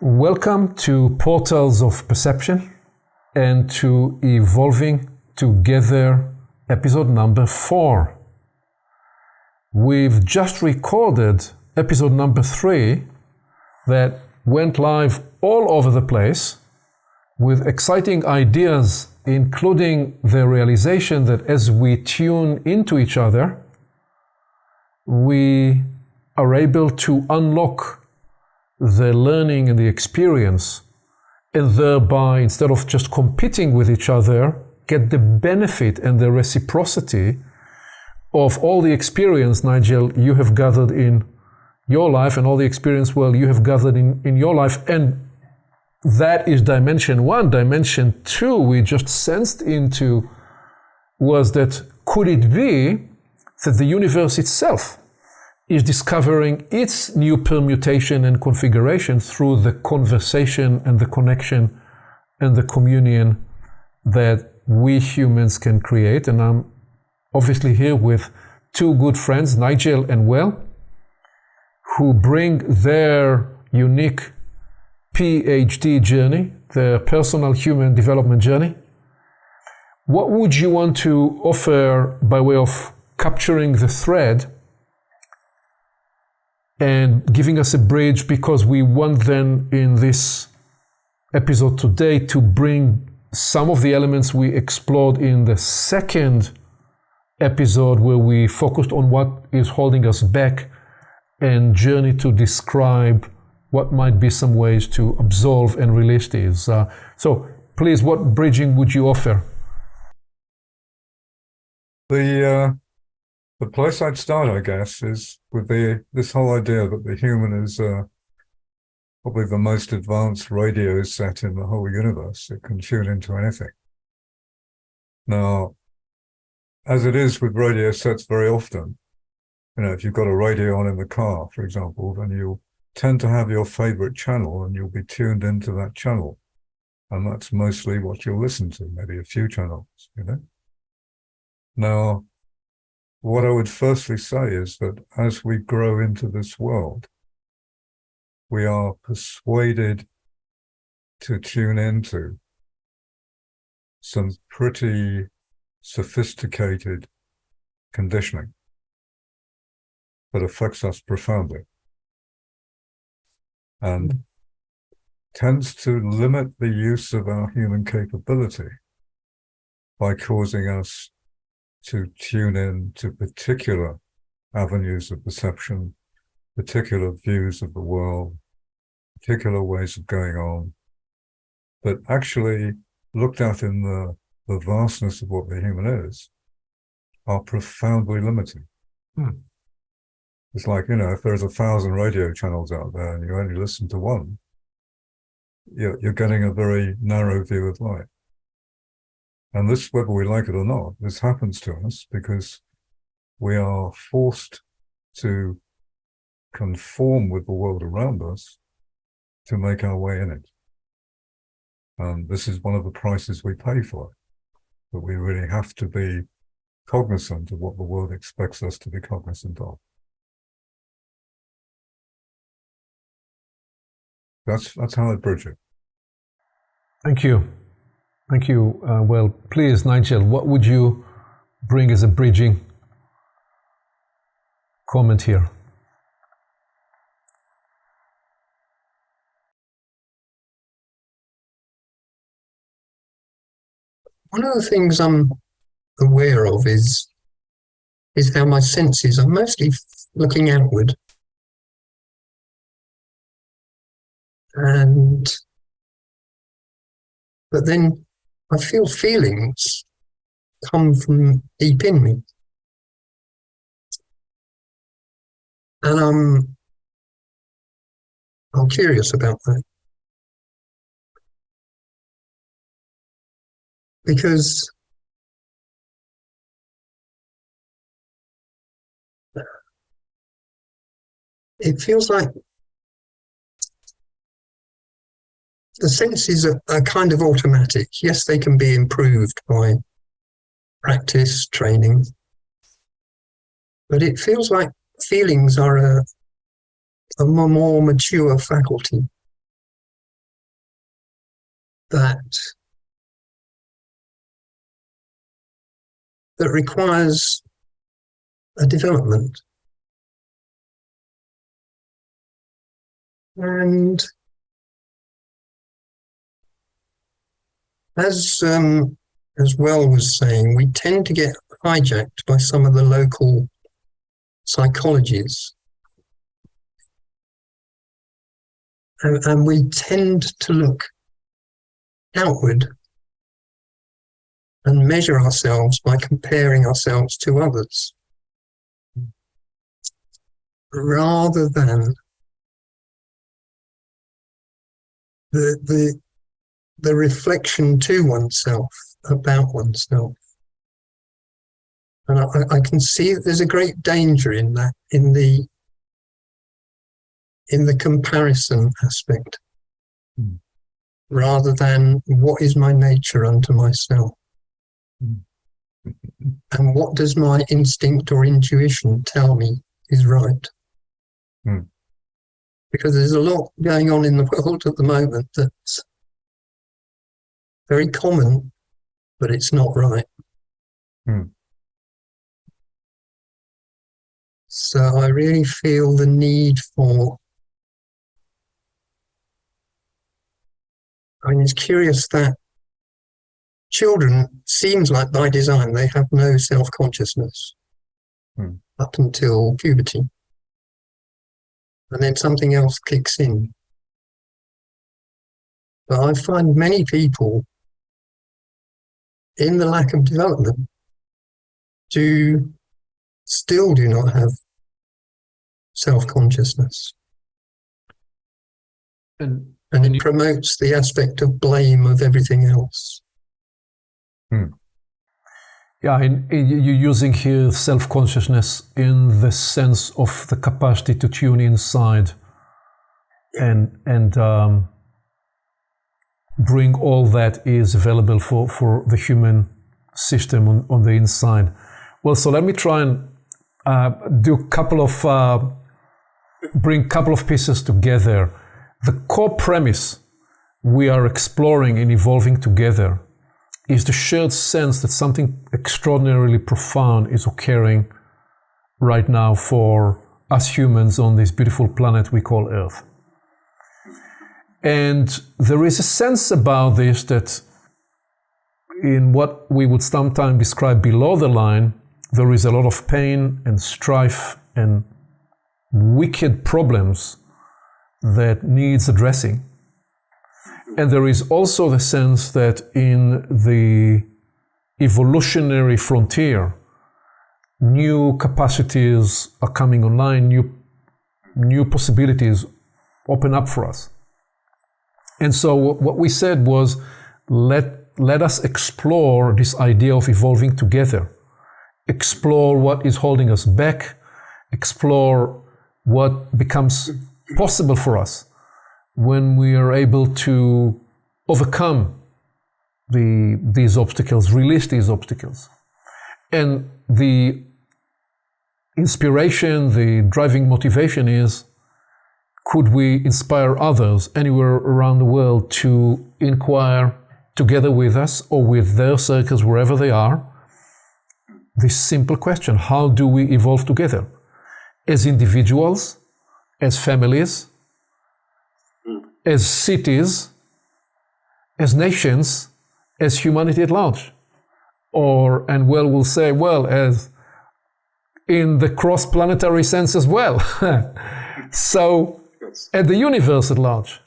Welcome to Portals of Perception and to Evolving Together, episode number 4. We've just recorded episode number 3 that went live all over the place with exciting ideas, including the realization that as we tune into each other, we are able to unlock the learning and the experience, and thereby, instead of just competing with each other, get the benefit and the reciprocity of all the experience, Nigel, you have gathered in your life, and all the experience, well, you have gathered in your life. And that is dimension 1. Dimension 2 we just sensed into was that could it be that the universe itself is discovering its new permutation and configuration through the conversation and the connection and the communion that we humans can create. And I'm obviously here with two good friends, Nigel and Well, who bring their unique PhD journey, their personal human development journey. What would you want to offer by way of capturing the thread and giving us a bridge, because we want then in this episode today to bring some of the elements we explored in the second episode, where we focused on what is holding us back and journey to describe what might be some ways to absolve and release these. So please, what bridging would you offer? The place I'd start, I guess, is with this whole idea that the human is probably the most advanced radio set in the whole universe. It can tune into anything. Now, as it is with radio sets very often, if you've got a radio on in the car, for example, then you'll tend to have your favorite channel and you'll be tuned into that channel. And that's mostly what you'll listen to, maybe a few channels, Now, what I would firstly say is that as we grow into this world, we are persuaded to tune into some pretty sophisticated conditioning that affects us profoundly and tends to limit the use of our human capability by causing us to tune in to particular avenues of perception, particular views of the world, particular ways of going on, that actually, looked at in the vastness of what the human is, are profoundly limiting. It's like, if there's 1,000 radio channels out there and you only listen to one, you're getting a very narrow view of life. And this, whether we like it or not, this happens to us because we are forced to conform with the world around us to make our way in it. And this is one of the prices we pay for it, that we really have to be cognizant of what the world expects us to be cognizant of. That's how I bridge it. Thank you. Thank you. Well, please, Nigel, what would you bring as a bridging comment here? One of the things I'm aware of is how my senses are mostly looking outward. But then I feel feelings come from deep in me. And I'm curious about that. Because it feels like the senses are kind of automatic. Yes, they can be improved by practice, training, but it feels like feelings are a more mature faculty. that requires a development. And as Well was saying, we tend to get hijacked by some of the local psychologies. And we tend to look outward and measure ourselves by comparing ourselves to others, rather than the reflection to oneself about oneself. And I can see that there's a great danger in that, in the comparison aspect, rather than what is my nature unto myself. And what does my instinct or intuition tell me is right? Because there's a lot going on in the world at the moment that's very common, but it's not right. So I really feel the need for, I mean, it's curious that children, seems like by design, they have no self-consciousness up until puberty. And then something else kicks in. But I find many people, in the lack of development, still do not have self-consciousness. And it promotes the aspect of blame of everything else. Yeah, you're using here self-consciousness in the sense of the capacity to tune inside and bring all that is available for the human system on the inside. Well, so let me try and bring a couple of pieces together. The core premise we are exploring in Evolving Together is the shared sense that something extraordinarily profound is occurring right now for us humans on this beautiful planet we call Earth. And there is a sense about this that in what we would sometimes describe below the line, there is a lot of pain and strife and wicked problems that needs addressing. And there is also the sense that in the evolutionary frontier, new capacities are coming online, new possibilities open up for us. And so what we said was, let us explore this idea of evolving together. Explore what is holding us back, explore what becomes possible for us when we are able to overcome these obstacles, release these obstacles. And the inspiration, the driving motivation is, could we inspire others anywhere around the world to inquire together with us or with their circles, wherever they are, this simple question: how do we evolve together? As individuals, as families, as cities, as nations, as humanity at large. And Well will say, well, as in the cross-planetary sense as well. So, at the universe at large.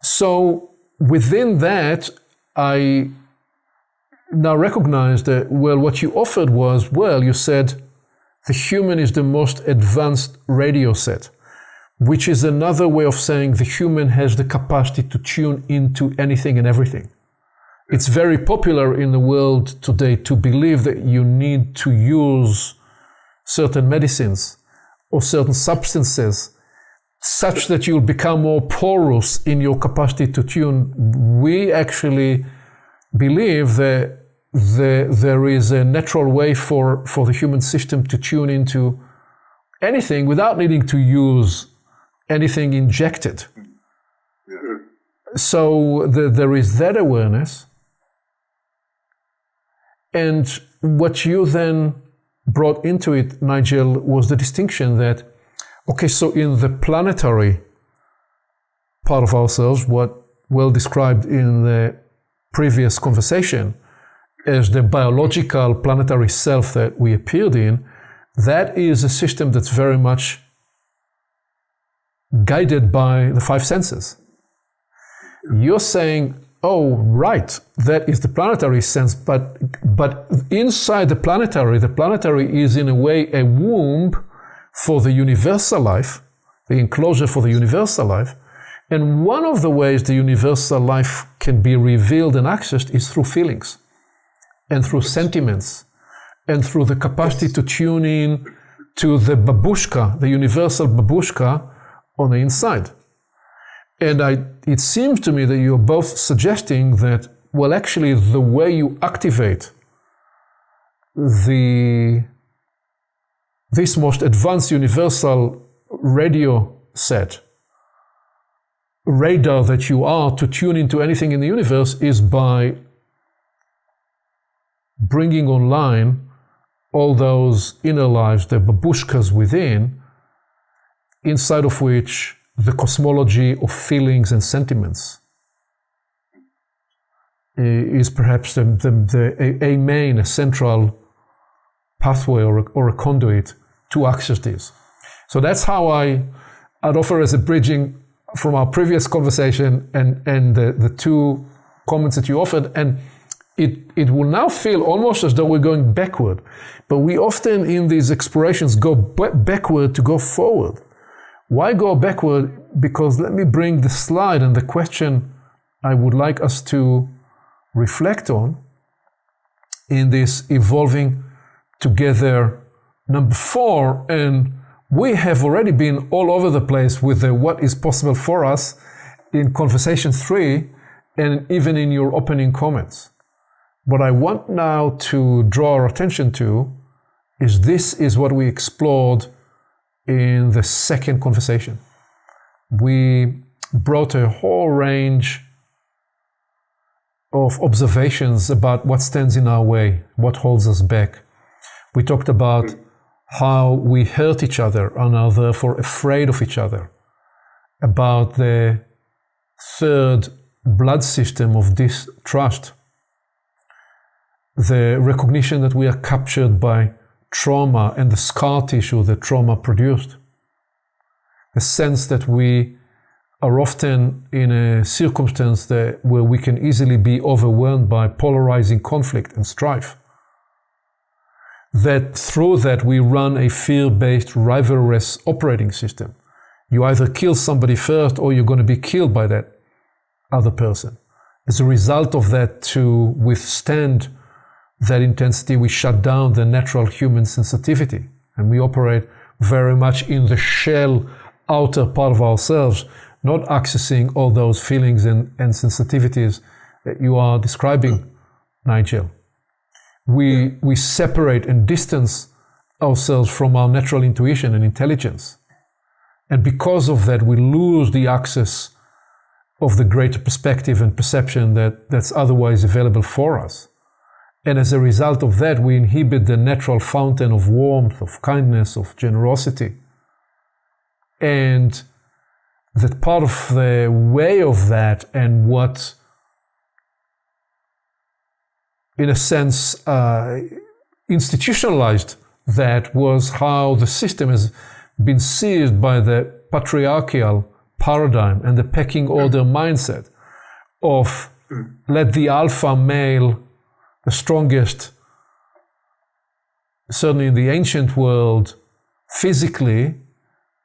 So, within that, I now recognize that, well, what you offered was, well, you said the human is the most advanced radio set, which is another way of saying the human has the capacity to tune into anything and everything. It's very popular in the world today to believe that you need to use certain medicines or certain substances such that you'll become more porous in your capacity to tune. We actually believe that there is a natural way for the human system to tune into anything without needing to use anything injected. So there is that awareness. And what you then brought into it, Nigel, was the distinction that, okay, so in the planetary part of ourselves, what well described in the previous conversation as the biological planetary self that we appeared in, that is a system that's very much guided by the five senses. You're saying, oh, right, that is the planetary sense, but inside the planetary is in a way a womb for the universal life, the enclosure for the universal life. And one of the ways the universal life can be revealed and accessed is through feelings and through sentiments and through the capacity to tune in to the babushka, the universal babushka on the inside. And it seems to me that you're both suggesting that, well, actually, the way you activate this most advanced universal radio set, radar that you are to tune into anything in the universe, is by bringing online all those inner lives, the babushkas within, inside of which the cosmology of feelings and sentiments is perhaps a central pathway or a conduit to access this. So that's how I'd offer as a bridging from our previous conversation and the two comments that you offered. And it will now feel almost as though we're going backward. But we often in these explorations go backward to go forward. Why go backward? Because let me bring the slide and the question I would like us to reflect on in this evolving together number 4. And we have already been all over the place with the what is possible for us in conversation 3 and even in your opening comments. What I want now to draw our attention to is this is what we explored in the second conversation. We brought a whole range of observations about what stands in our way, what holds us back. We talked about how we hurt each other and are therefore afraid of each other, about the third blood system of distrust, the recognition that we are captured by trauma and the scar tissue that trauma produced, the sense that we are often in a circumstance where we can easily be overwhelmed by polarizing conflict and strife, that through that we run a fear-based rivalrous operating system. You either kill somebody first or you're going to be killed by that other person. As a result of that, to withstand that intensity, we shut down the natural human sensitivity, and we operate very much in the shell outer part of ourselves, not accessing all those feelings and sensitivities that you are describing, Nigel. We separate and distance ourselves from our natural intuition and intelligence. And because of that, we lose the access of the greater perspective and perception that's otherwise available for us. And as a result of that, we inhibit the natural fountain of warmth, of kindness, of generosity. And that part of the way of that, and what, in a sense, institutionalized that, was how the system has been seized by the patriarchal paradigm and the pecking order mindset of let the alpha male, the strongest, certainly in the ancient world, physically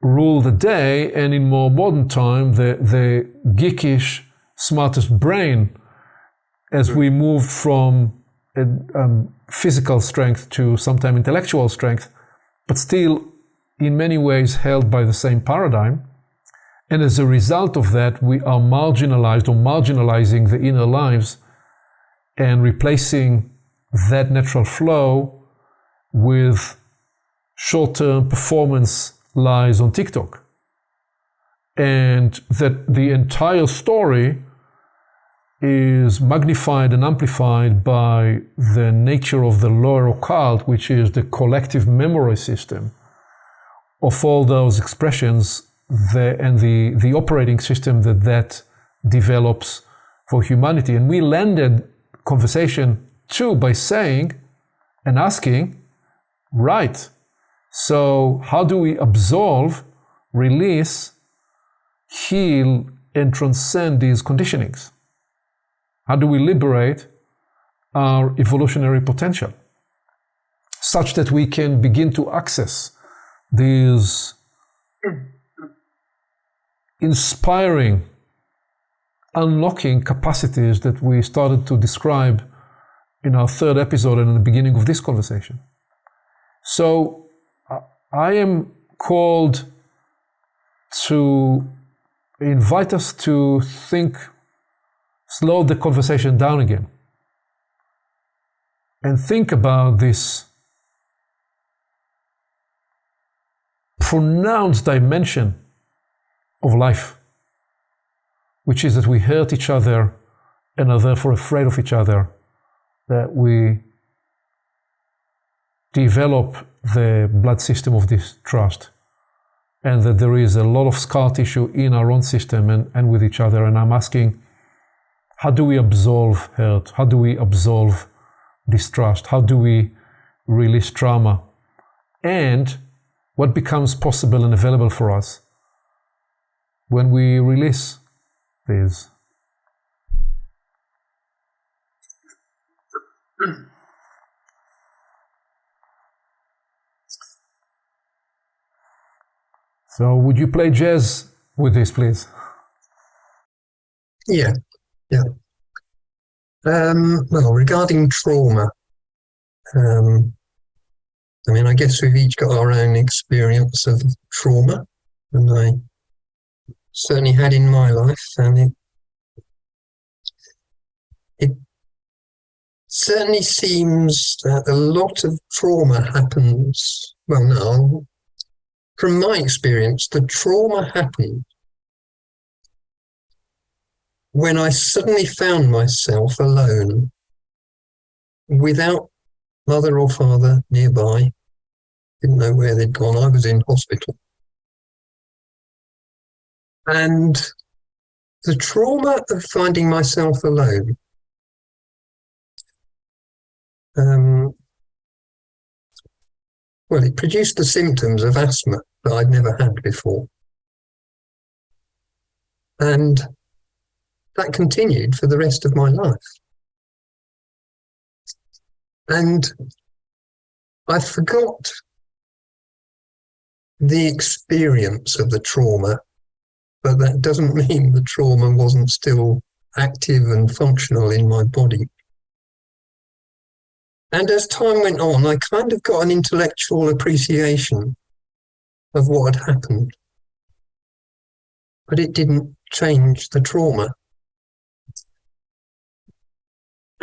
rule the day, and in more modern time, the geekish, smartest brain, as we move from physical strength to sometimes intellectual strength, but still in many ways held by the same paradigm. And as a result of that, we are marginalized or marginalizing the inner lives and replacing that natural flow with short-term performance lies on TikTok. And that the entire story is magnified and amplified by the nature of the lower occult, which is the collective memory system of all those expressions and the operating system that develops for humanity. And we landed conversation too by saying and asking, right, so how do we absolve, release, heal, and transcend these conditionings? How do we liberate our evolutionary potential such that we can begin to access these inspiring, unlocking capacities that we started to describe in our third episode and in the beginning of this conversation? So I am called to invite us to think, slow the conversation down again, and think about this pronounced dimension of life, which is that we hurt each other and are therefore afraid of each other, that we develop the blood system of distrust, and that there is a lot of scar tissue in our own system and with each other. And I'm asking, how do we absolve hurt? How do we absolve distrust? How do we release trauma? And what becomes possible and available for us when we release these? So would you play jazz with this, please? Yeah. Well, regarding trauma, I guess we've each got our own experience of trauma, and I certainly had in my life, and it certainly seems that a lot of trauma happens. Well, no, from my experience, the trauma happened when I suddenly found myself alone, without mother or father nearby. Didn't know where they'd gone. I was in hospital. And the trauma of finding myself alone, well, it produced the symptoms of asthma that I'd never had before. And that continued for the rest of my life. And I forgot the experience of the trauma, but that doesn't mean the trauma wasn't still active and functional in my body. And as time went on, I kind of got an intellectual appreciation of what had happened, but it didn't change the trauma.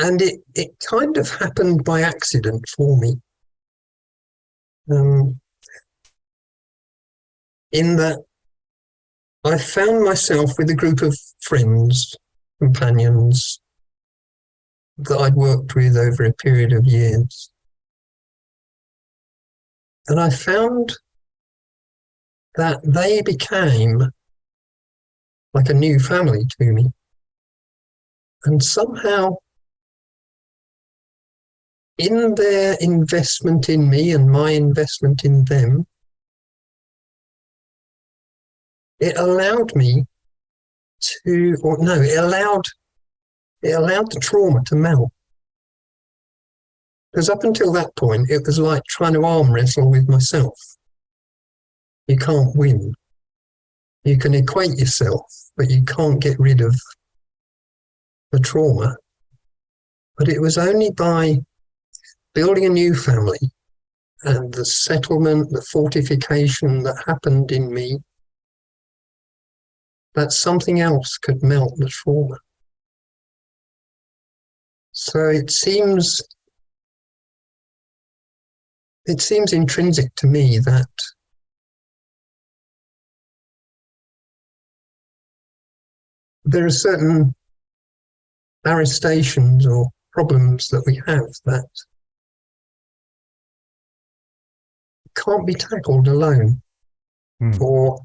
And it kind of happened by accident for me. In that I found myself with a group of friends, companions that I'd worked with over a period of years. And I found that they became like a new family to me. And somehow, in their investment in me and my investment in them, it allowed me to, it allowed the trauma to melt. Because up until that point, it was like trying to arm wrestle with myself. You can't win. You can equate yourself, but you can't get rid of the trauma. But it was only by building a new family and the settlement, the fortification that happened in me, that something else could melt the trauma. So it seems intrinsic to me that there are certain arrestations or problems that we have that can't be tackled alone, or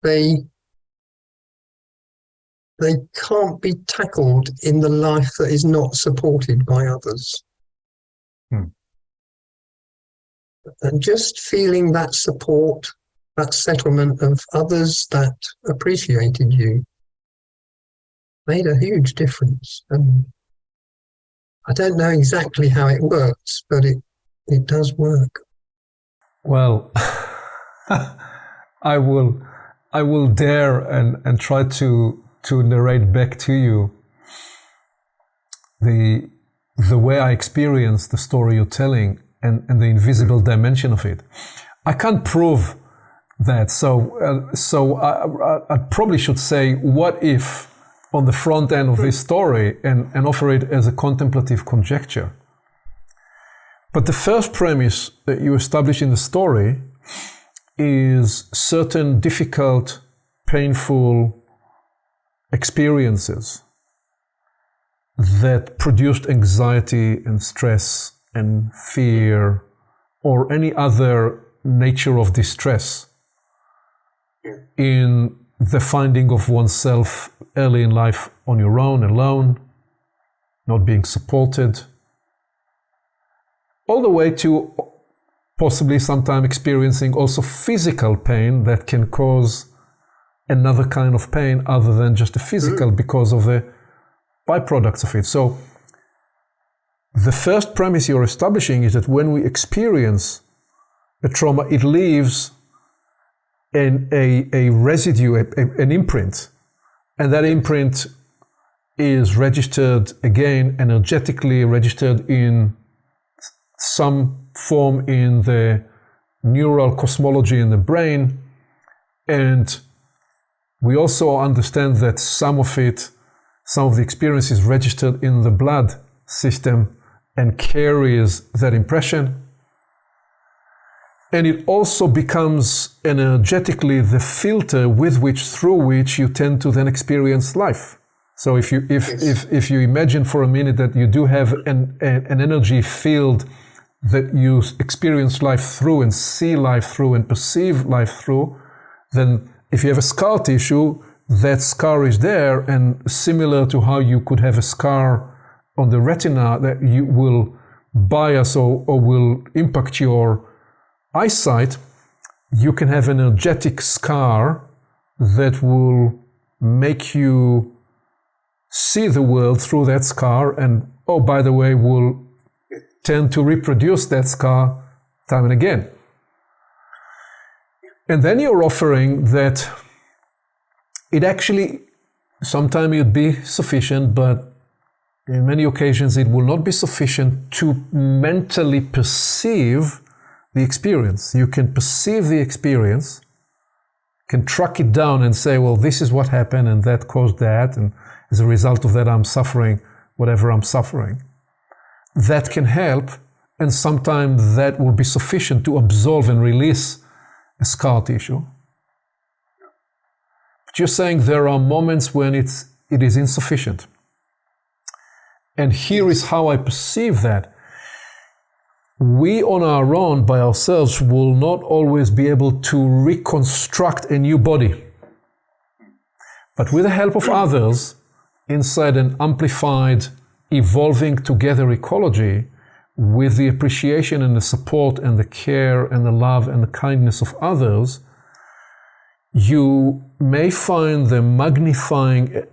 they can't be tackled in the life that is not supported by others. And just feeling that support, that settlement of others that appreciated you, made a huge difference. And I don't know exactly how it works, but it does work. Well, I will dare and try to narrate back to you the way I experience the story you're telling and the invisible dimension of it. I can't prove that, so I probably should say, what if on the front end of this story and offer it as a contemplative conjecture. But the first premise that you establish in the story is certain difficult, painful experiences that produced anxiety and stress and fear or any other nature of distress in the finding of oneself early in life on your own, alone, not being supported, all the way to possibly sometime experiencing also physical pain that can cause another kind of pain other than just the physical because of the byproducts of it. So the first premise you're establishing is that when we experience a trauma, it leaves a residue, an imprint, and that imprint is registered again, energetically registered in some form in the neural cosmology in the brain. And we also understand that some of the experience is registered in the blood system and carries that impression. And it also becomes energetically the filter through which you tend to then experience life. So if you imagine for a minute that you do have an energy field that you experience life through and see life through and perceive life through, then if you have a scar tissue, that scar is there, and similar to how you could have a scar on the retina that you will bias or will impact your eyesight, you can have an energetic scar that will make you see the world through that scar, and by the way, will tend to reproduce that scar time and again. And then you're offering that it actually, sometimes it'd be sufficient, but in many occasions it will not be sufficient to mentally perceive the experience. You can perceive the experience, can track it down and say, well, this is what happened and that caused that, and as a result of that I'm suffering whatever I'm suffering. That can help, and sometimes that will be sufficient to absolve and release a scar tissue. But you're saying there are moments when it is insufficient. And here is how I perceive that. We on our own, by ourselves, will not always be able to reconstruct a new body. But with the help of others, inside an amplified, evolving together ecology, with the appreciation and the support and the care and the love and the kindness of others, you may find the magnifying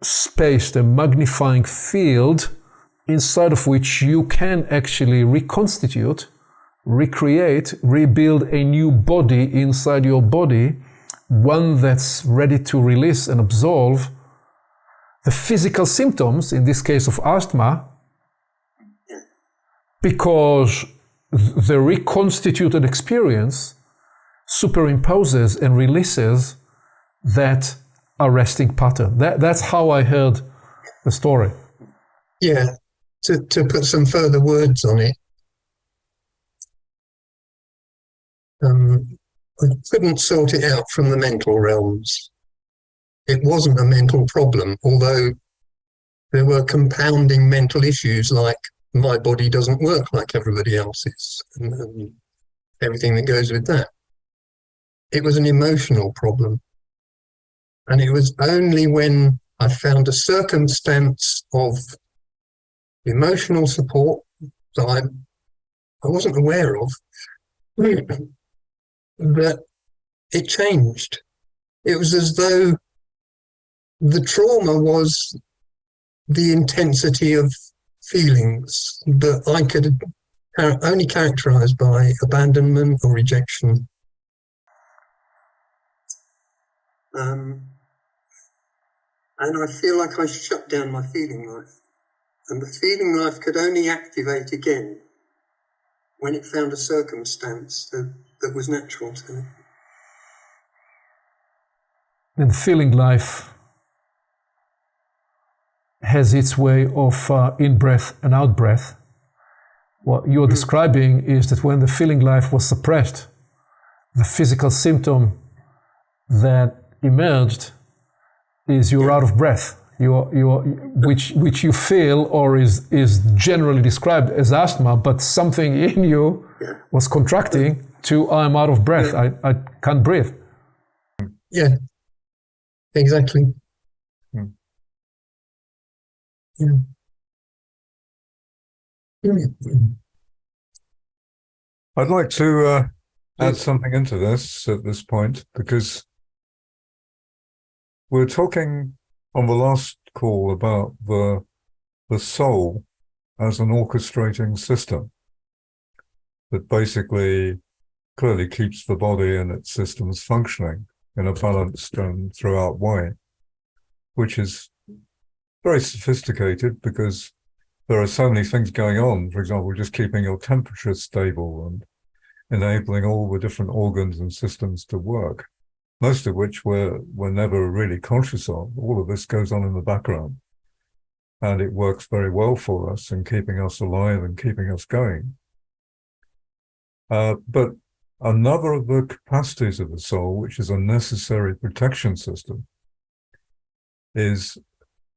space, the magnifying field, inside of which you can actually reconstitute, recreate, rebuild a new body inside your body, one that's ready to release and absolve the physical symptoms, in this case of asthma, because the reconstituted experience superimposes and releases that arresting pattern. That's how I heard the story. Yeah, to put some further words on it, I couldn't sort it out from the mental realms. It wasn't a mental problem, although there were compounding mental issues like my body doesn't work like everybody else's, and everything that goes with that. It was an emotional problem. And it was only when I found a circumstance of emotional support that I wasn't aware of that it changed. It was as though the trauma was the intensity of feelings that I could only characterize by abandonment or rejection. And I feel like I shut down my feeling life. And the feeling life could only activate again when it found a circumstance that was natural to it. And feeling life has its way of in-breath and out-breath. What you're describing is that when the feeling life was suppressed, the physical symptom that emerged is you're out of breath, which you feel or is generally described as asthma, but something in you was contracting to I'm out of breath, I can't breathe. Yeah, exactly. Yeah. I'd like to add something into this at this point, because we're talking on the last call about the soul as an orchestrating system that basically clearly keeps the body and its systems functioning in a balanced and throughout way, which is very sophisticated because there are so many things going on. For example, just keeping your temperature stable and enabling all the different organs and systems to work, most of which we're never really conscious of. All of this goes on in the background, and it works very well for us in keeping us alive and keeping us going. But another of the capacities of the soul, which is a necessary protection system, is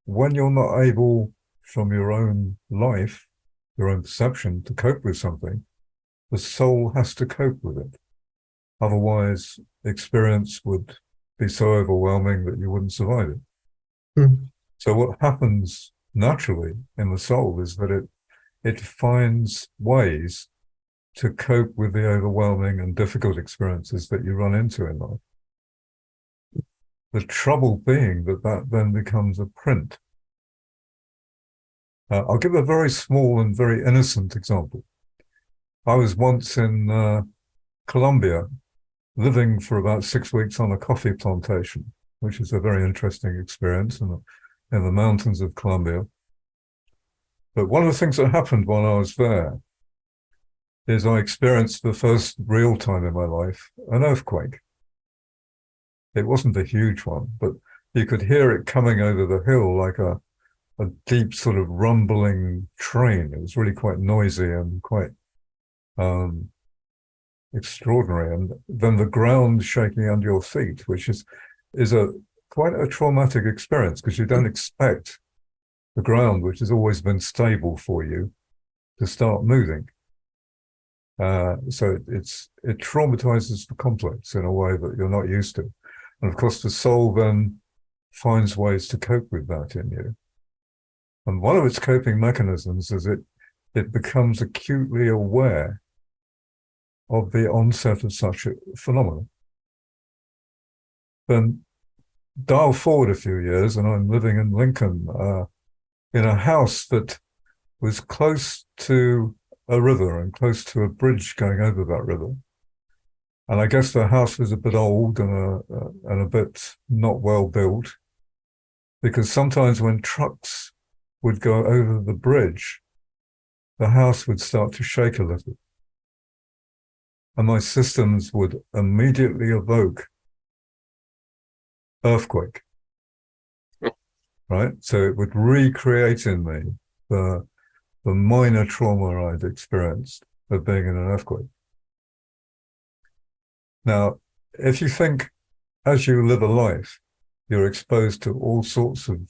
when you're not able from your own life, your own perception, to cope with something, the soul has to cope with it. Otherwise, experience would be so overwhelming that you wouldn't survive it. So what happens naturally in the soul is that it finds ways to cope with the overwhelming and difficult experiences that you run into in life. The trouble being that then becomes a print. I'll give a very small and very innocent example. I was once in Colombia, living for about 6 weeks on a coffee plantation, which is a very interesting experience in the mountains of Colombia. But one of the things that happened while I was there is I experienced for the first real time in my life an earthquake. It wasn't a huge one, but you could hear it coming over the hill like a deep sort of rumbling train. It was really quite noisy and quite extraordinary. And then the ground shaking under your feet, which is quite a traumatic experience, because you don't expect the ground, which has always been stable for you, to start moving. So it traumatizes the complex in a way that you're not used to. And of course, the soul then finds ways to cope with that in you. And one of its coping mechanisms is it becomes acutely aware of the onset of such a phenomenon. Then dial forward a few years, and I'm living in Lincoln in a house that was close to a river and close to a bridge going over that river. And I guess the house was a bit old and a bit not well built, because sometimes when trucks would go over the bridge, the house would start to shake a little. And my systems would immediately evoke earthquake, right? So it would recreate in me the minor trauma I'd experienced of being in an earthquake. Now, if you think as you live a life, you're exposed to all sorts of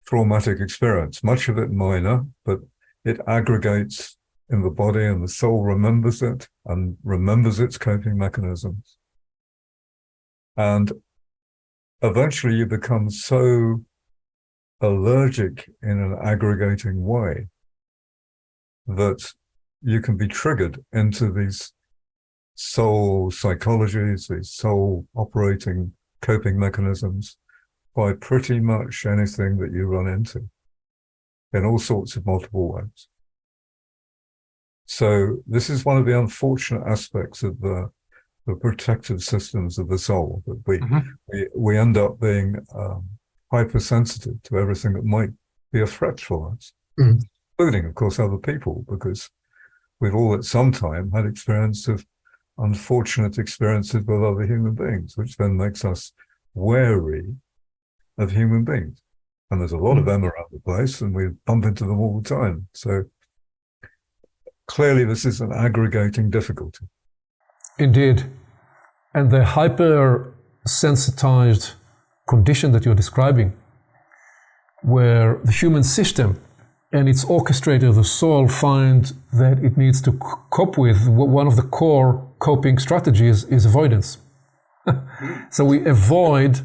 traumatic experience, much of it minor, but it aggregates in the body, and the soul remembers it and remembers its coping mechanisms. And eventually you become so allergic in an aggregating way that you can be triggered into these soul psychologies, these soul operating coping mechanisms by pretty much anything that you run into in all sorts of multiple ways. So this is one of the unfortunate aspects of the protective systems of the soul, that we end up being hypersensitive to everything that might be a threat for us, including, of course, other people, because we've all at some time had experience of unfortunate experiences with other human beings, which then makes us wary of human beings. And there's a lot of them around the place, and we bump into them all the time. So clearly this is an aggregating difficulty. Indeed. And the hyper-sensitized condition that you're describing, where the human system and its orchestrator, the soul, find that it needs to cope with, one of the core coping strategies is avoidance. So we avoid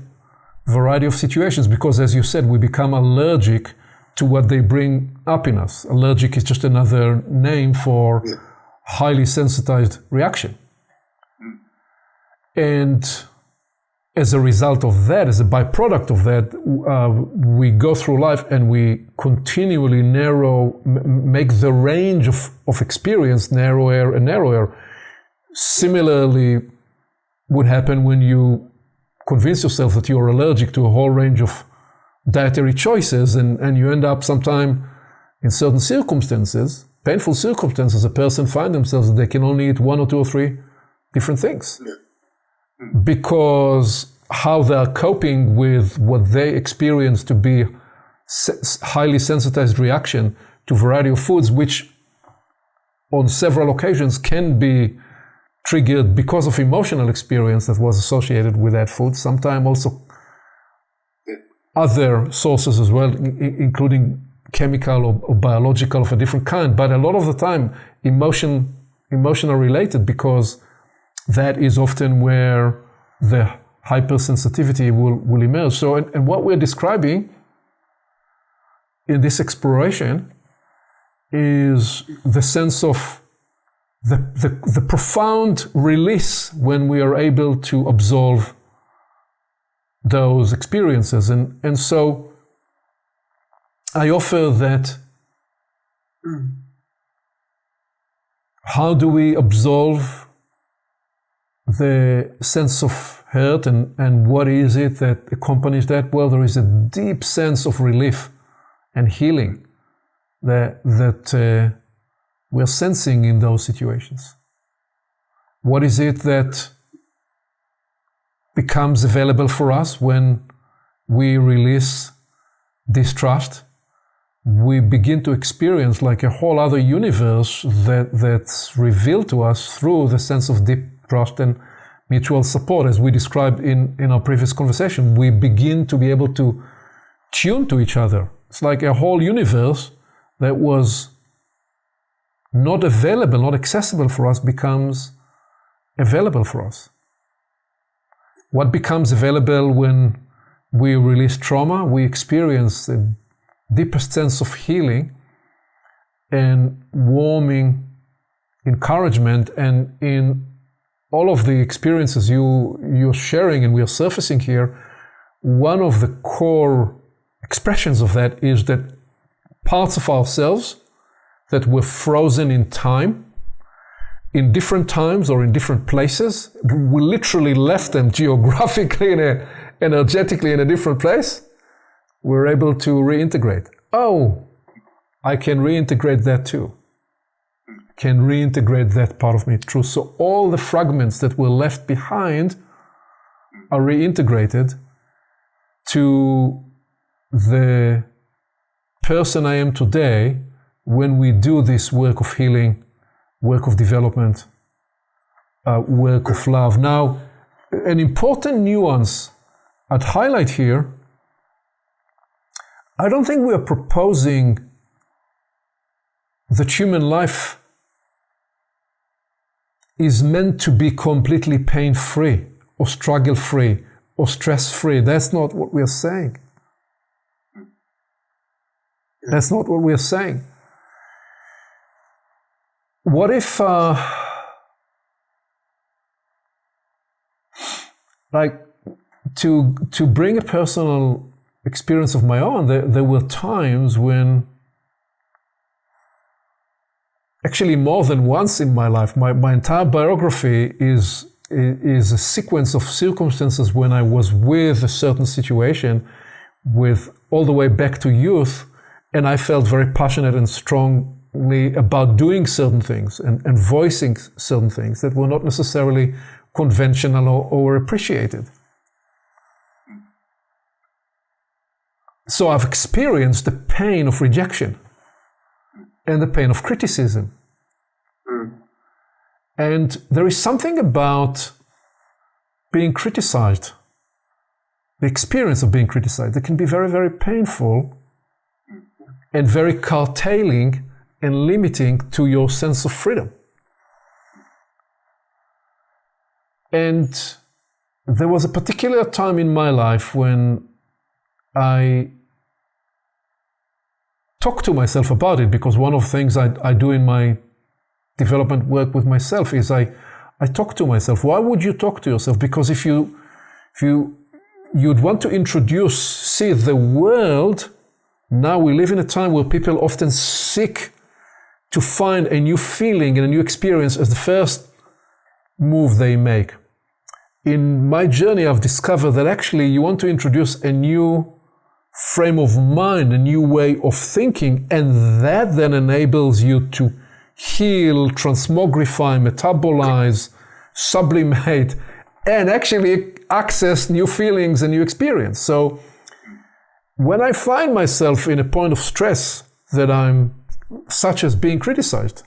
a variety of situations because, as you said, we become allergic to what they bring up in us. Allergic is just another name for highly sensitized reaction. And as a result of that, as a byproduct of that, we go through life and we continually make the range of experience narrower and narrower. Similarly, would happen when you convince yourself that you're allergic to a whole range of dietary choices, and you end up sometime in certain circumstances, painful circumstances, a person finds themselves that they can only eat 1 or 2 or 3 different things. Because how they're coping with what they experience to be highly sensitized reaction to a variety of foods, which on several occasions can be triggered because of emotional experience that was associated with that food. Sometimes also other sources as well, including chemical or biological of a different kind, but a lot of the time emotional related, because that is often where the hypersensitivity will emerge. So, and what we're describing in this exploration is the sense of the profound release when we are able to absolve those experiences. And so I offer that how do we absolve the sense of hurt, and what is it that accompanies that? Well, there is a deep sense of relief and healing that we're sensing in those situations. What is it that becomes available for us when we release distrust? We begin to experience like a whole other universe that's revealed to us through the sense of deep trust and mutual support, as we described in our previous conversation. We begin to be able to tune to each other. It's like a whole universe that was not available, not accessible for us, becomes available for us. What becomes available when we release trauma? We experience the deepest sense of healing and warming encouragement, and in all of the experiences you're sharing and we are surfacing here, one of the core expressions of that is that parts of ourselves that were frozen in time, in different times or in different places, we literally left them geographically and energetically in a different place, we're able to reintegrate. Oh, I can reintegrate that too. Can reintegrate that part of me too. So all the fragments that were left behind are reintegrated to the person I am today when we do this work of healing, work of development, work of love. Now, an important nuance I'd highlight here, I don't think we are proposing that human life is meant to be completely pain-free or struggle-free or stress-free. That's not what we are saying. That's not what we are saying. What if, like, to bring a personal experience of my own, there were times when, actually more than once in my life, my entire biography is a sequence of circumstances when I was with a certain situation, with all the way back to youth, and I felt very passionate and strongly about doing certain things and voicing certain things that were not necessarily conventional or appreciated. So I've experienced the pain of rejection and the pain of criticism. And there is something about being criticized, the experience of being criticized, that can be very, very painful and very curtailing and limiting to your sense of freedom. And there was a particular time in my life when I talked to myself about it, because one of the things I do in my development work with myself is I talk to myself. Why would you talk to yourself? Because if you'd want to see the world, now we live in a time where people often seek to find a new feeling and a new experience as the first move they make. In my journey, I've discovered that actually you want to introduce a new frame of mind, a new way of thinking, and that then enables you to heal, transmogrify, metabolize, sublimate, and actually access new feelings and new experience. So when I find myself in a point of stress that I'm such as being criticized,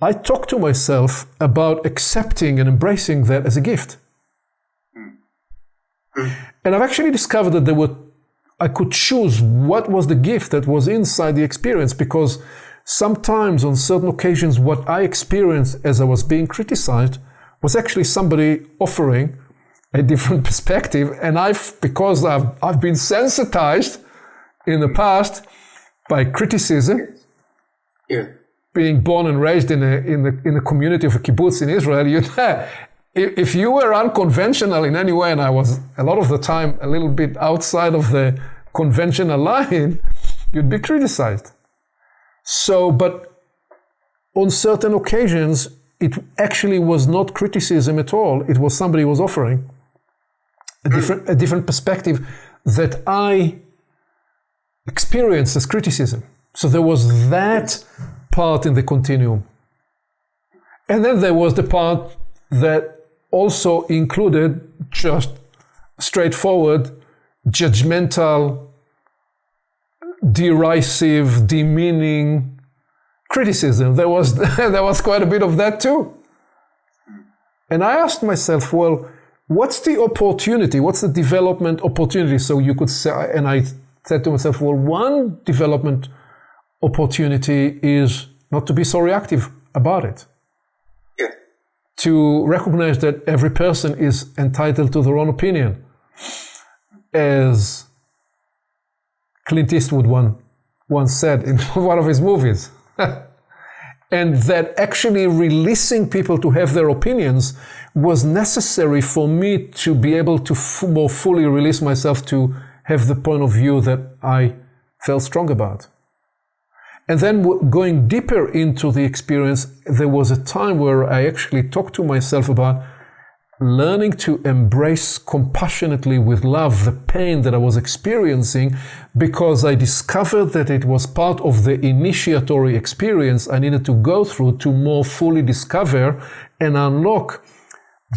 I talk to myself about accepting and embracing that as a gift. And I've actually discovered that I could choose what was the gift that was inside the experience, because sometimes on certain occasions what I experienced as I was being criticized was actually somebody offering a different perspective, and because I've been sensitized in the past by criticism, being born and raised in the community of a kibbutz in Israel, if you were unconventional in any way, and I was a lot of the time a little bit outside of the conventional line, you'd be criticized. So, but on certain occasions, it actually was not criticism at all. It was somebody who was offering a different perspective that I experienced as criticism. So there was that part in the continuum. And then there was the part that also included just straightforward, judgmental, derisive, demeaning criticism. There was quite a bit of that too. And I asked myself, well, what's the opportunity? What's the development opportunity? So you could say, and I said to myself, well, one development opportunity is not to be so reactive about it. To recognize that every person is entitled to their own opinion. As Clint Eastwood once said in one of his movies. And that actually releasing people to have their opinions was necessary for me to be able to more fully release myself to have the point of view that I felt strong about. And then going deeper into the experience, there was a time where I actually talked to myself about learning to embrace compassionately with love the pain that I was experiencing, because I discovered that it was part of the initiatory experience I needed to go through to more fully discover and unlock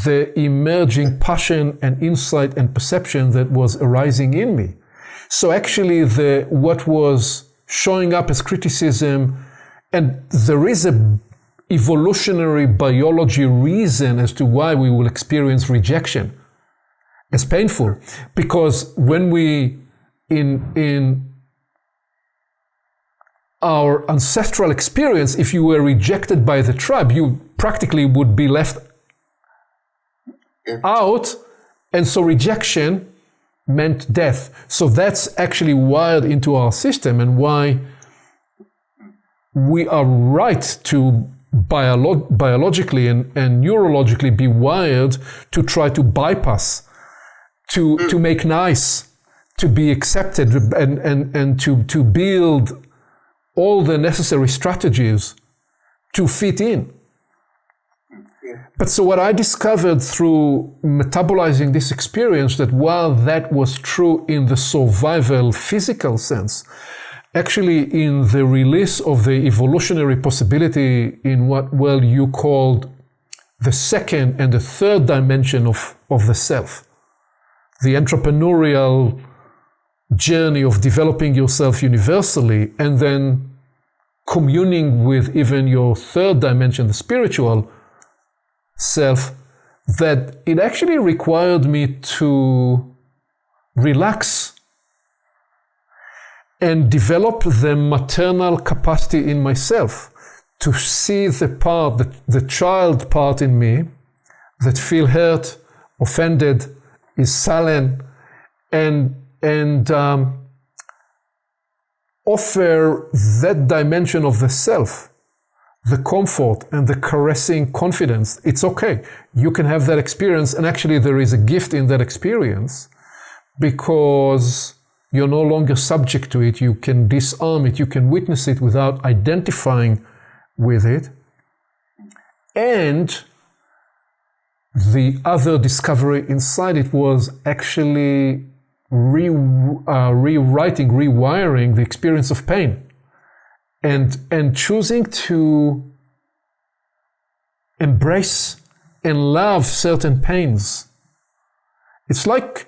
the emerging passion and insight and perception that was arising in me. So actually what was showing up as criticism, and there is a evolutionary biology reason as to why we will experience rejection. as painful, because when we in our ancestral experience, if you were rejected by the tribe, you practically would be left out, and so rejection meant death. So that's actually wired into our system, and why we are right to biologically and neurologically be wired to try to bypass, to make nice, to be accepted, and to build all the necessary strategies to fit in. But so what I discovered through metabolizing this experience, that while that was true in the survival physical sense, actually in the release of the evolutionary possibility in what, well, you called the second and the third dimension of the self, the entrepreneurial journey of developing yourself universally and then communing with even your third dimension, the spiritual self, that it actually required me to relax and develop the maternal capacity in myself to see the part, the child part in me that feel hurt, offended, is sullen, and offer that dimension of the self, the comfort and the caressing confidence. It's okay. You can have that experience, and actually there is a gift in that experience because you're no longer subject to it. You can disarm it. You can witness it without identifying with it. And the other discovery inside it was actually rewiring the experience of pain, and choosing to embrace and love certain pains. It's like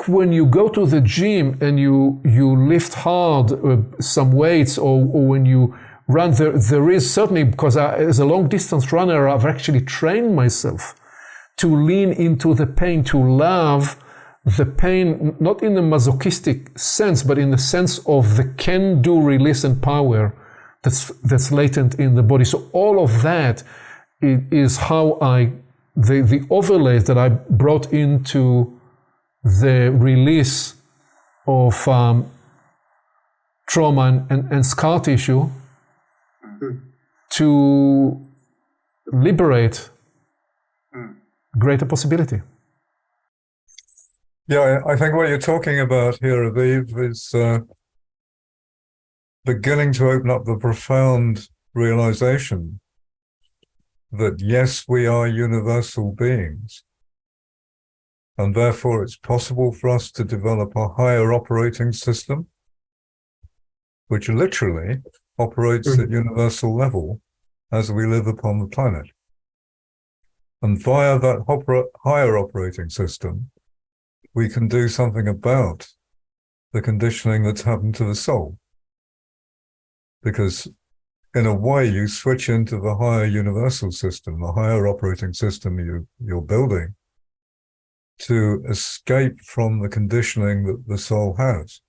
when you go to the gym and you lift hard some weights, or when you run. There is certainly, because as a long distance runner, I've actually trained myself to lean into the pain, to love the pain, not in the masochistic sense, but in the sense of the can-do release and power that's latent in the body. So all of that is how the overlays that I brought into the release of trauma and scar tissue to liberate greater possibility. Yeah, I think what you're talking about here, Aviv, is beginning to open up the profound realization that yes, we are universal beings, and therefore it's possible for us to develop a higher operating system, which literally operates at universal level as we live upon the planet. And via that higher operating system, we can do something about the conditioning that's happened to the soul. Because in a way, you switch into the higher universal system, the higher operating system you're building, to escape from the conditioning that the soul has.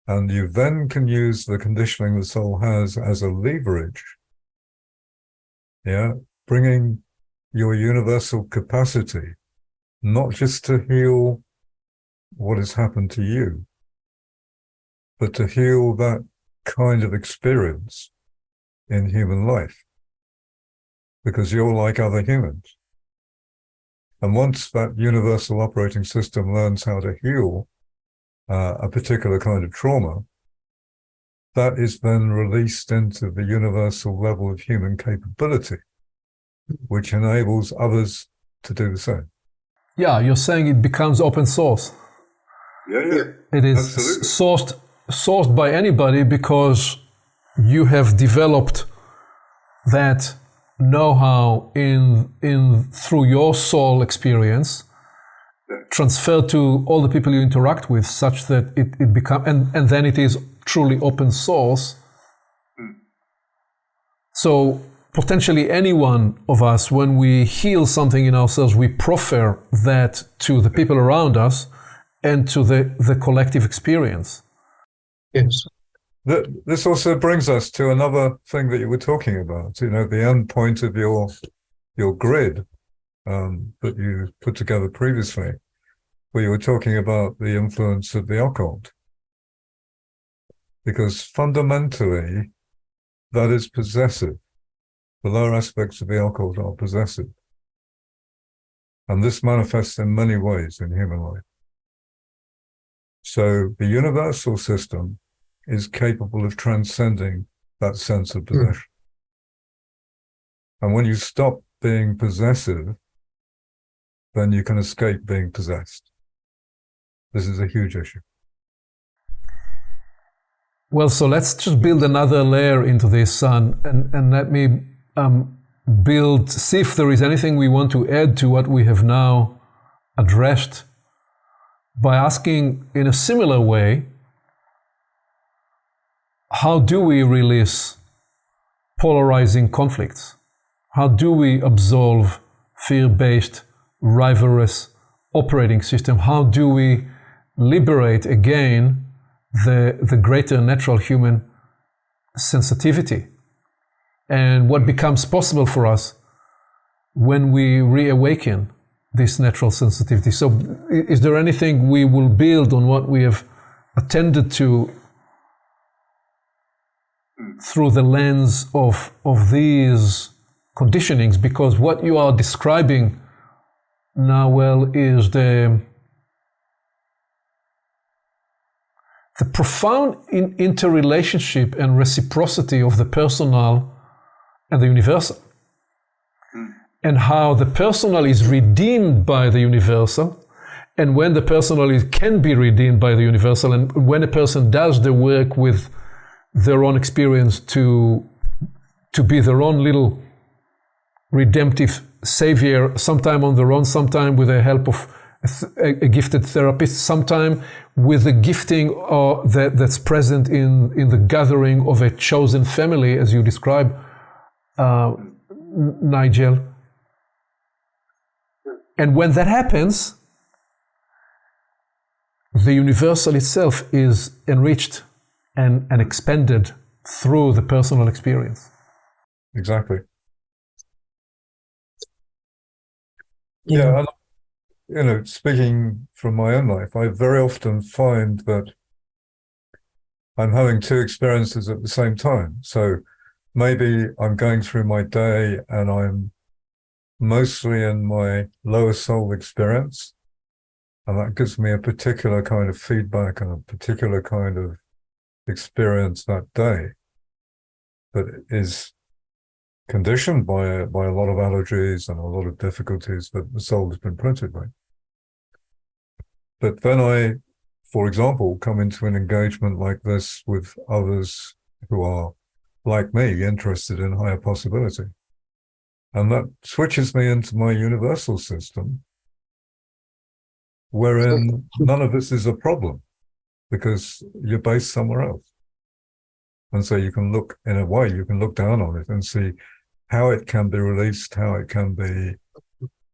And you then can use the conditioning the soul has as a leverage, bringing your universal capacity, not just to heal what has happened to you, but to heal that kind of experience in human life, because you're like other humans. And once that universal operating system learns how to heal a particular kind of trauma, that is then released into the universal level of human capability, which enables others to do the same. Yeah, you're saying it becomes open source. Yeah. It is sourced by anybody, because you have developed that know-how in through your soul experience, transferred to all the people you interact with, such that it become and then it is truly open source. So potentially any one of us, when we heal something in ourselves, we proffer that to the people around us and to the collective experience. Yes. This also brings us to another thing that you were talking about, the end point of your grid that you put together previously, where you were talking about the influence of the occult. Because fundamentally, that is possessive. The lower aspects of the occult are possessive. And this manifests in many ways in human life. So the universal system is capable of transcending that sense of possession. And when you stop being possessive, then you can escape being possessed. This is a huge issue. Well, so let's just build another layer into this, and let me see if there is anything we want to add to what we have now addressed by asking in a similar way, how do we release polarizing conflicts? How do we absolve fear-based, rivalrous operating system? How do we liberate again the greater natural human sensitivity? And what becomes possible for us when we reawaken this natural sensitivity? So is there anything we will build on what we have attended to through the lens of these conditionings? Because what you are describing now, well, is the profound interrelationship and reciprocity of the personal and the universal, and how the personal is redeemed by the universal, and when the personal can be redeemed by the universal, and when a person does the work with their own experience to be their own little redemptive savior, sometime on their own, sometime with the help of a gifted therapist, sometime with the gifting that's present in the gathering of a chosen family, as you describe, Nigel. And when that happens, the universal itself is enriched and expanded through the personal experience. Exactly. Yeah, and, speaking from my own life, I very often find that I'm having two experiences at the same time. So maybe I'm going through my day and I'm mostly in my lower soul experience, and that gives me a particular kind of feedback and a particular kind of experience that day that is conditioned by a lot of allergies and a lot of difficulties that the soul has been printed with. But then I, for example, come into an engagement like this with others who are, like me, interested in higher possibility. And that switches me into my universal system, wherein none of this is a problem because you're based somewhere else. And so you can look, in a way, you can look down on it and see how it can be released, how it can be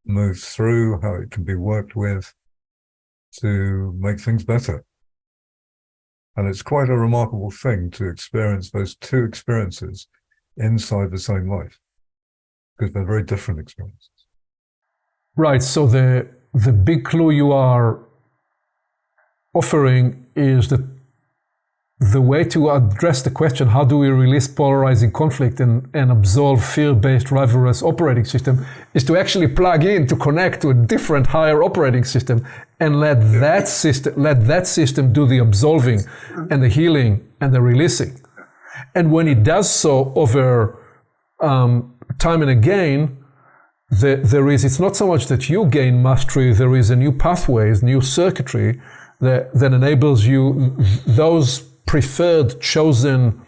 moved through, how it can be worked with to make things better. And it's quite a remarkable thing to experience those two experiences inside the same life, because they're very different experiences. Right, so the big clue you are offering is that the way to address the question, how do we release polarizing conflict and absolve fear-based rivalrous operating system, is to actually plug in, to connect to a different higher operating system and let that system do the absolving and the healing and the releasing. And when it does so over time and again, it's not so much that you gain mastery, there is a new pathways, new circuitry that enables you those preferred, chosen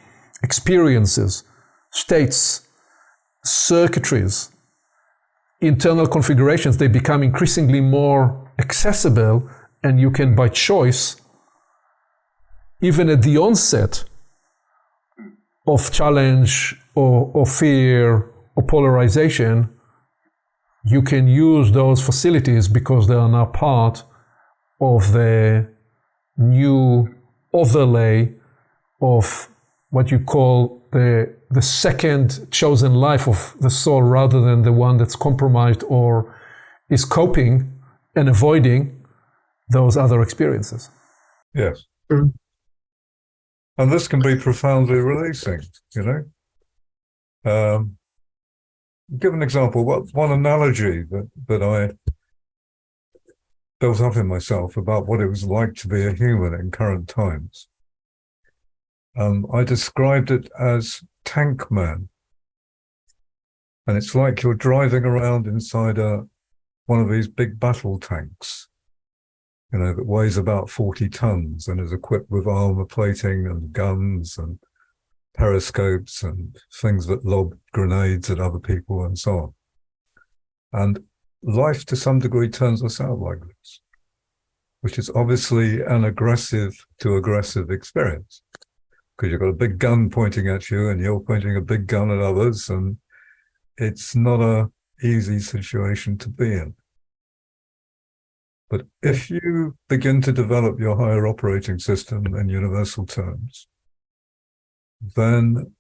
experiences, states, circuitries, internal configurations. They become increasingly more accessible, and you can, by choice, even at the onset of challenge or fear or polarization, you can use those facilities because they are now part of the new overlay of what you call the second chosen life of the soul, rather than the one that's compromised or is coping and avoiding those other experiences. Yes. And this can be profoundly releasing, you know. Give an example. One analogy that I built up in myself about what it was like to be a human in current times. I described it as tank man. And it's like you're driving around inside one of these big battle tanks, you know, that weighs about 40 tons and is equipped with armor plating and guns and periscopes and things that lob grenades at other people and so on. And life to some degree turns us out like this, which is obviously an aggressive to aggressive experience, because you've got a big gun pointing at you and you're pointing a big gun at others, and it's not an easy situation to be in. But if you begin to develop your higher operating system in universal terms, then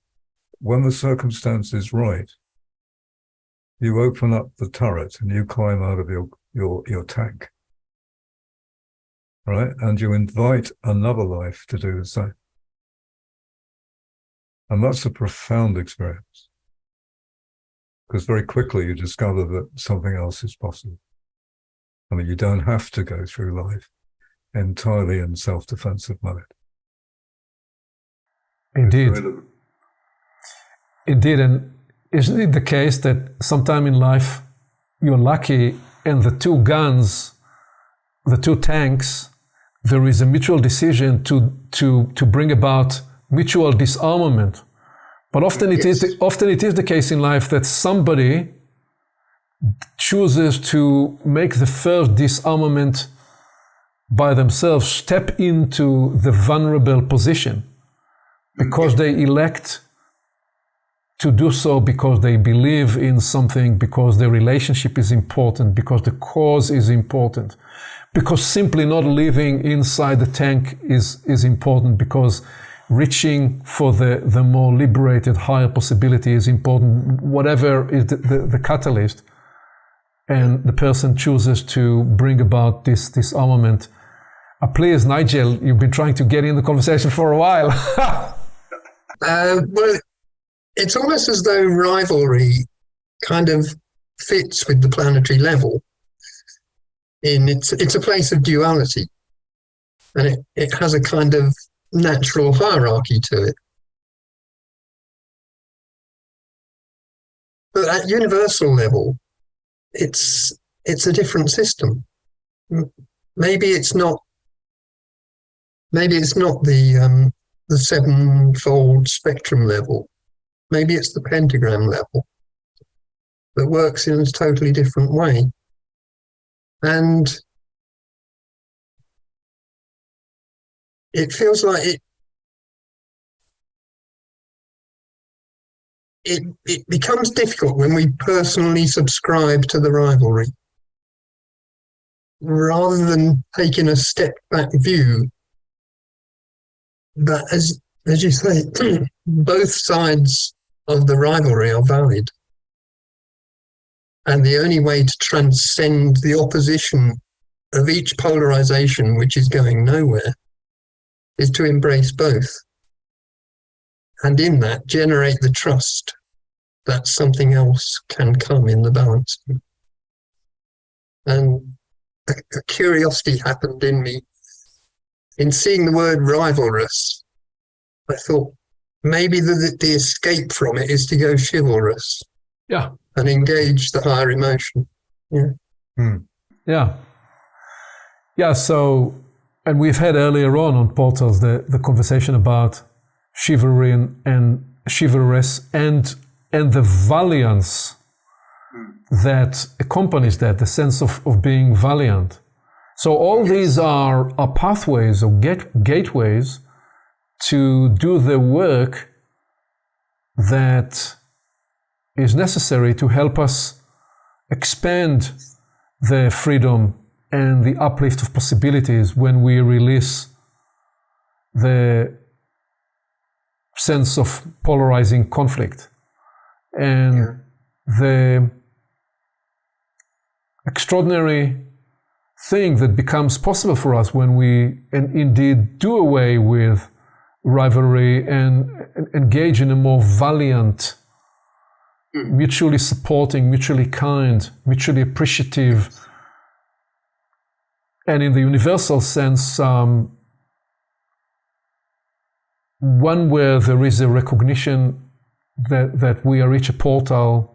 when the circumstance is right, you open up the turret and you climb out of your tank, right? And you invite another life to do the same. And that's a profound experience, because very quickly you discover that something else is possible. I mean, you don't have to go through life entirely in self-defensive mode. Indeed. Indeed. And isn't it the case that sometime in life you're lucky and the two guns, the two tanks, there is a mutual decision to bring about mutual disarmament? But often it is the case in life that somebody chooses to make the first disarmament by themselves, step into the vulnerable position, because they elect to do so because they believe in something, because the relationship is important, because the cause is important, because simply not living inside the tank is important, because reaching for the more liberated, higher possibility is important, whatever is the catalyst. And the person chooses to bring about this disarmament. Please, Nigel, you've been trying to get in the conversation for a while. Well, it's almost as though rivalry kind of fits with the planetary level. It's a place of duality, and it has a kind of natural hierarchy to it. But at universal level, it's a different system. Maybe it's not the sevenfold spectrum level. Maybe it's the pentagram level that works in a totally different way. And it feels like it becomes difficult when we personally subscribe to the rivalry. Rather than taking a step back view, that as you say, both sides of the rivalry are valid. And the only way to transcend the opposition of each polarization, which is going nowhere, is to embrace both. And in that, generate the trust that something else can come in the balancing. And a curiosity happened in me. In seeing the word rivalrous, I thought maybe the escape from it is to go chivalrous. Yeah. And engage the higher emotion. Yeah. Yeah. Yeah, so, and we've had earlier on Portals the conversation about chivalry and chivalrous and the valiance that accompanies that, the sense of being valiant. So all these are pathways or gateways to do the work that is necessary to help us expand the freedom and the uplift of possibilities when we release the sense of polarizing conflict and the extraordinary thing that becomes possible for us when we indeed do away with rivalry and engage in a more valiant, mutually supporting, mutually kind, mutually appreciative, and in the universal sense, one where there is a recognition that we are each a portal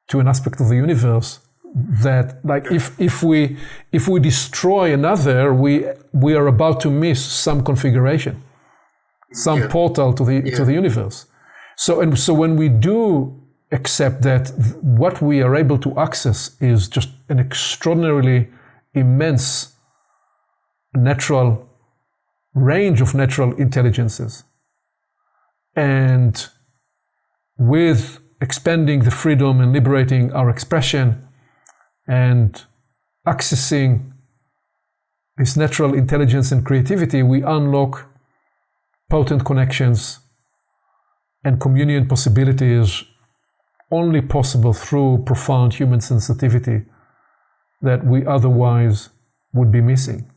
to an aspect of the universe, that like if we destroy another, we are about to miss some configuration, some portal to the universe. So when we do accept that what we are able to access is just an extraordinarily immense natural range of natural intelligences, and with expanding the freedom and liberating our expression and accessing this natural intelligence and creativity, we unlock potent connections and communion possibilities only possible through profound human sensitivity that we otherwise would be missing.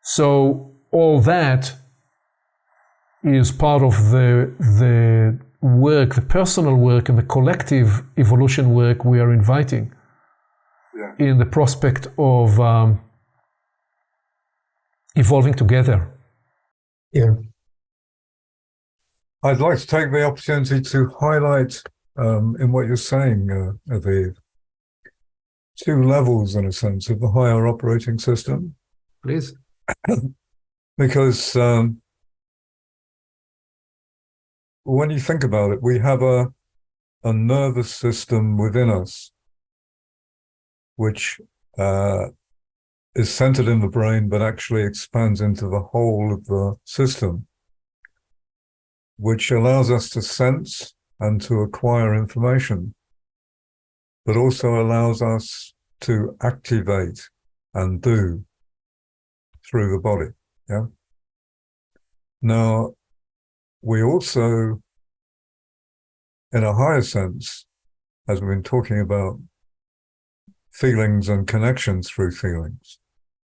So all that is part of the work, the personal work and the collective evolution work we are inviting in the prospect of evolving together. Yeah. I'd like to take the opportunity to highlight in what you're saying, Aviv, two levels, in a sense, of the higher operating system. Please. Because when you think about it, we have a nervous system within us which is centered in the brain, but actually expands into the whole of the system, which allows us to sense and to acquire information, but also allows us to activate and do through the body. Yeah. Now, we also, in a higher sense, as we've been talking about feelings and connections through feelings,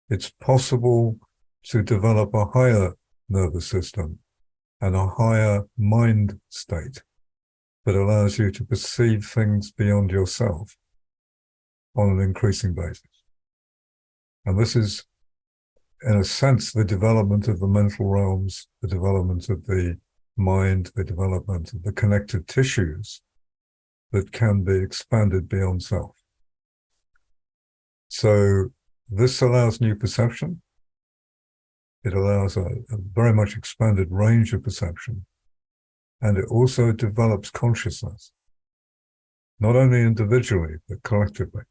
it's possible to develop a higher nervous system and a higher mind state that allows you to perceive things beyond yourself on an increasing basis. And this is, in a sense, the development of the mental realms, the development of the mind, the development of the connective tissues that can be expanded beyond self. So this allows new perception. It allows a very much expanded range of perception. And it also develops consciousness, not only individually, but collectively.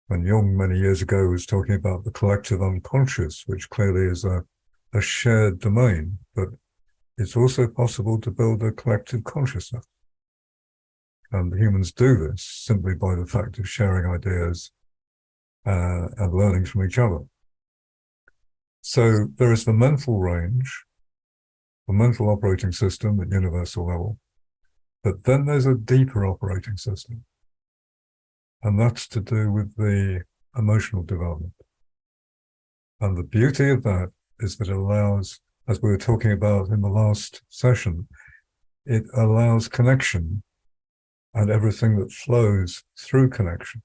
When Jung many years ago was talking about the collective unconscious, which clearly is a shared domain, but it's also possible to build a collective consciousness. And humans do this simply by the fact of sharing ideas and learning from each other. So there is the mental range, the mental operating system at universal level, but then there's a deeper operating system. And that's to do with the emotional development. And the beauty of that is that it allows, as we were talking about in the last session, it allows connection and everything that flows through connection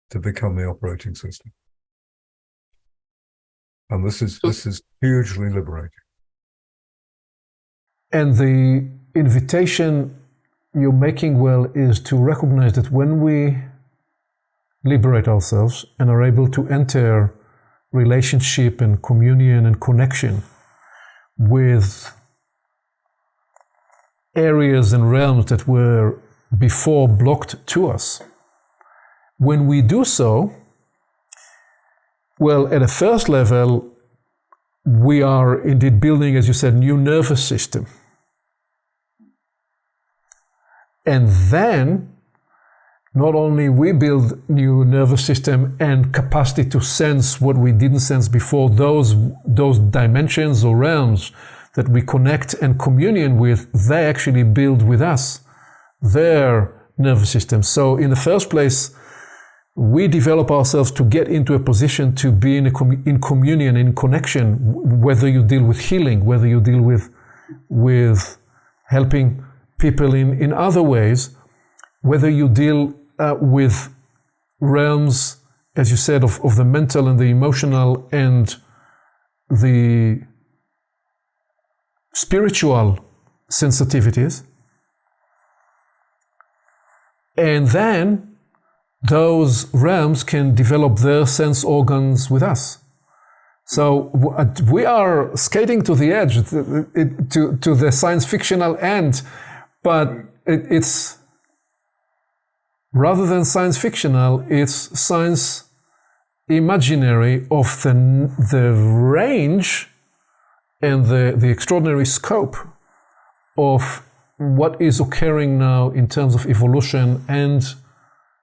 to become the operating system. And this is hugely liberating. And the invitation you're making, Well, is to recognize that when we liberate ourselves and are able to enter relationship and communion and connection with areas and realms that were before blocked to us, when we do so, well, at a first level, we are indeed building, as you said, new nervous system. And then not only we build new nervous system and capacity to sense what we didn't sense before, those dimensions or realms that we connect and communion with, they actually build with us their nervous system. So in the first place, we develop ourselves to get into a position to be in communion, in connection, whether you deal with healing, whether you deal with helping people in other ways, whether you deal with realms, as you said, of the mental and the emotional and the spiritual sensitivities. And then those realms can develop their sense organs with us. So we are skating to the edge, to the science fictional end, but it's rather than science fictional, it's science imaginary of the range and the extraordinary scope of what is occurring now in terms of evolution, and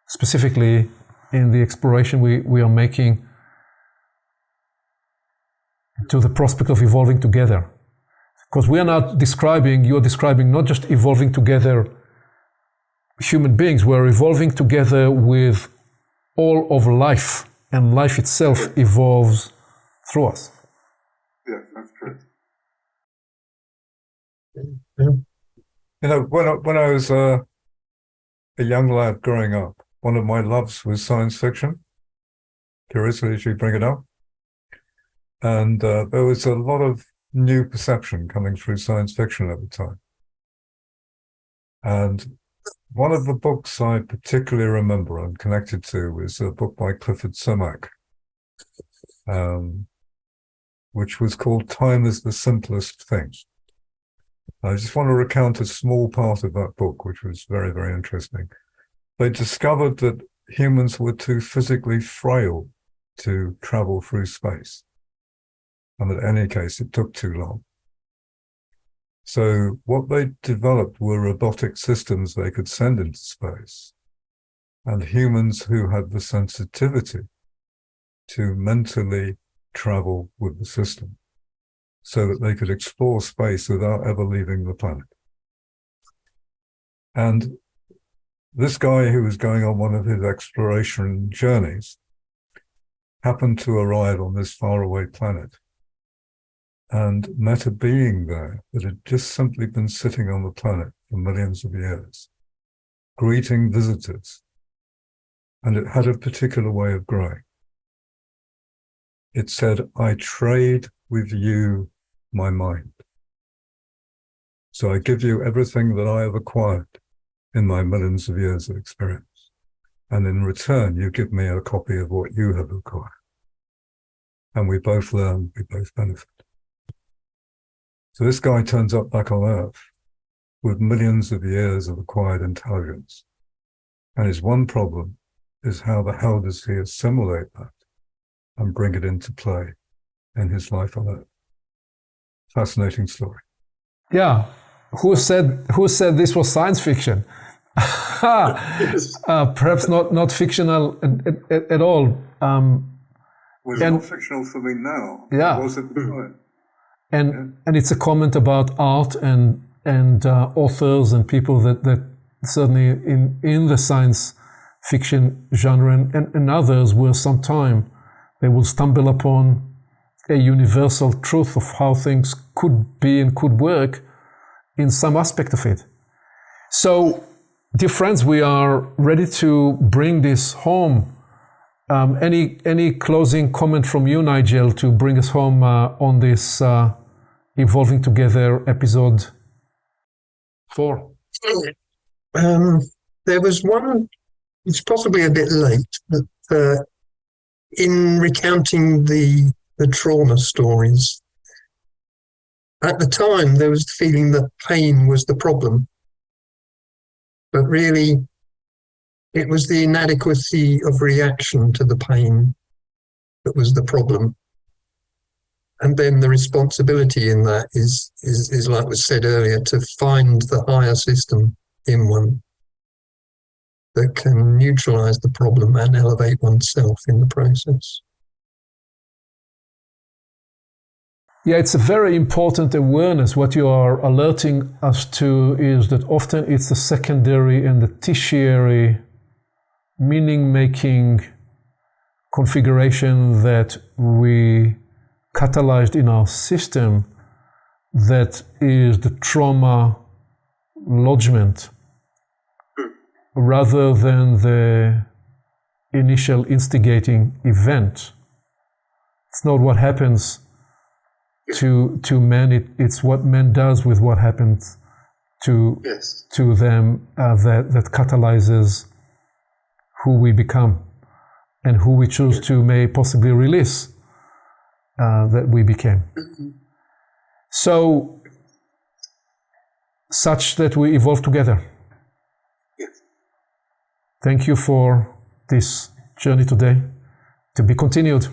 specifically in the exploration we are making to the prospect of evolving together. Because we are not describing, you're describing not just evolving together human beings, we're evolving together with all of life, and life itself evolves through us. Yeah, that's true. Yeah. You know, when I was a young lad growing up, one of my loves was science fiction. Curiously, you bring it up. And there was a lot of new perception coming through science fiction at the time. And one of the books I particularly remember and connected to was a book by Clifford Simak, which was called Time is the Simplest Thing. I just want to recount a small part of that book, which was very, very interesting. They discovered that humans were too physically frail to travel through space. And in any case, it took too long. So what they developed were robotic systems they could send into space, and humans who had the sensitivity to mentally travel with the system so that they could explore space without ever leaving the planet. And this guy who was going on one of his exploration journeys happened to arrive on this faraway planet and met a being there that had just simply been sitting on the planet for millions of years, greeting visitors. And it had a particular way of growing. It said, "I trade with you my mind. So I give you everything that I have acquired in my millions of years of experience. And in return, you give me a copy of what you have acquired. And we both learn, we both benefit." So this guy turns up back on Earth with millions of years of acquired intelligence. And his one problem is how the hell does he assimilate that and bring it into play in his life on Earth? Fascinating story. Yeah. Who said this was science fiction? Perhaps not fictional at all. Well, it's not fictional for me now. Yeah. It was at the time. And it's a comment about art and authors and people that certainly in the science fiction genre and others where sometime they will stumble upon a universal truth of how things could be and could work in some aspect of it. So, dear friends, we are ready to bring this home. Any closing comment from you, Nigel, to bring us home on this Evolving Together episode 4? There was one, it's possibly a bit late, but in recounting the trauma stories, at the time there was the feeling that pain was the problem, but really it was the inadequacy of reaction to the pain that was the problem. And then the responsibility in that is like was said earlier, to find the higher system in one. that can neutralize the problem and elevate oneself in the process. Yeah, it's a very important awareness. What you are alerting us to is that often it's the secondary and the tertiary meaning-making configuration that we catalyzed in our system that is the trauma lodgement rather than the initial instigating event. It's not what happens to men, it's what man does with what happens to them that catalyzes who we become and who we choose to may possibly release that we became. So, such that we evolve together. Thank you for this journey today, to be continued.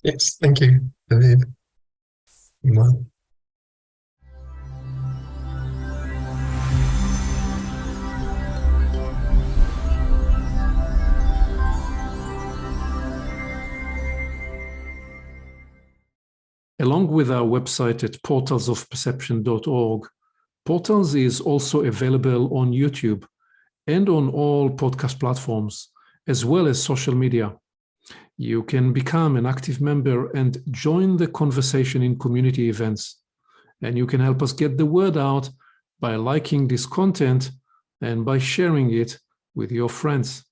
Yes, thank you, Aviv. Well. Along with our website at portalsofperception.org, Portals is also available on YouTube and on all podcast platforms, as well as social media. You can become an active member and join the conversation in community events. And you can help us get the word out by liking this content and by sharing it with your friends.